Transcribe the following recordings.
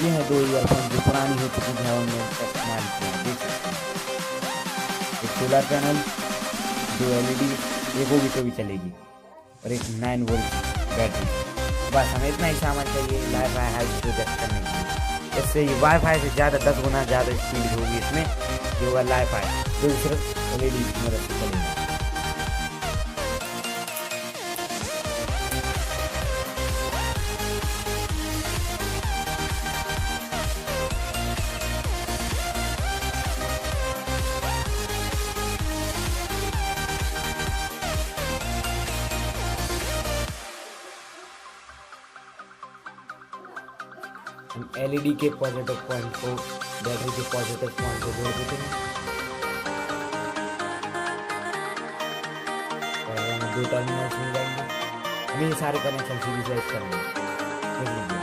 ये है 2 ईयरफोन जो पुरानी हो चुकी है, हमने इस्तेमाल किया। देख सकते हैं एक सोलर पैनल, 2 LED, एक वो भी चलेगी और एक 9 वोल्ट बैटरी। बस हमें इतना ही सामान चाहिए लाइफाई हाई प्रोजेक्ट करने के लिए। इससे ये वाईफाई से ज़्यादा 10 गुना ज़्यादा स्पीड होगी इसमें, जो होगा लाइफाई, जो सिर्फ LED की मदद से चलेगा। हम LED के पॉजिटिव पॉइंट को बैटरी के पॉजिटिव पॉइंट को जोड़ देते हैं और हमें 2 टर्मिनल्स मिल जाएंगे। हमें ये सारे कनेक्शन सीरीज वाइज करने हैं। देख लीजिए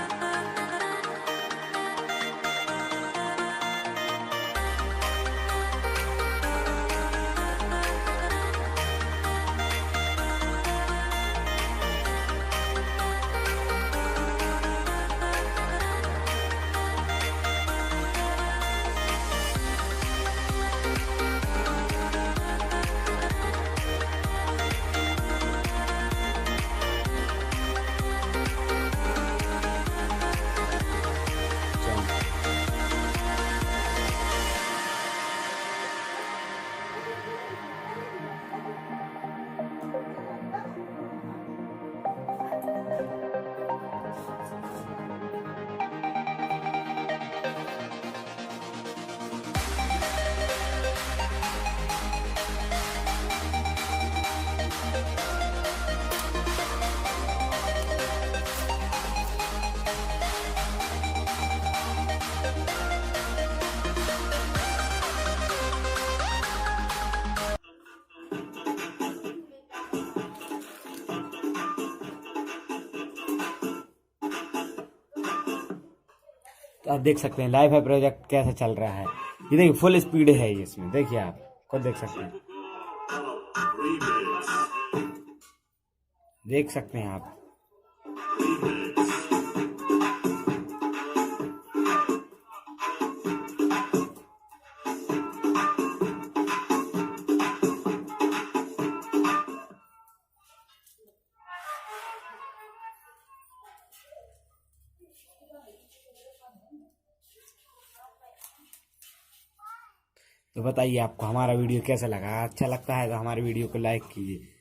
तो आप देख सकते हैं लाइफाई प्रोजेक्ट कैसे चल रहा है। ये देखिए फुल स्पीड है ये, इसमें देखिए आप खुद देख सकते हैं, देख सकते हैं आप। तो बताइए आपको हमारा वीडियो कैसा लगा। अच्छा लगता है तो हमारे वीडियो को लाइक कीजिए।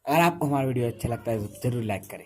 अगर आपको हमारा वीडियो अच्छा लगता है तो जरूर लाइक करें।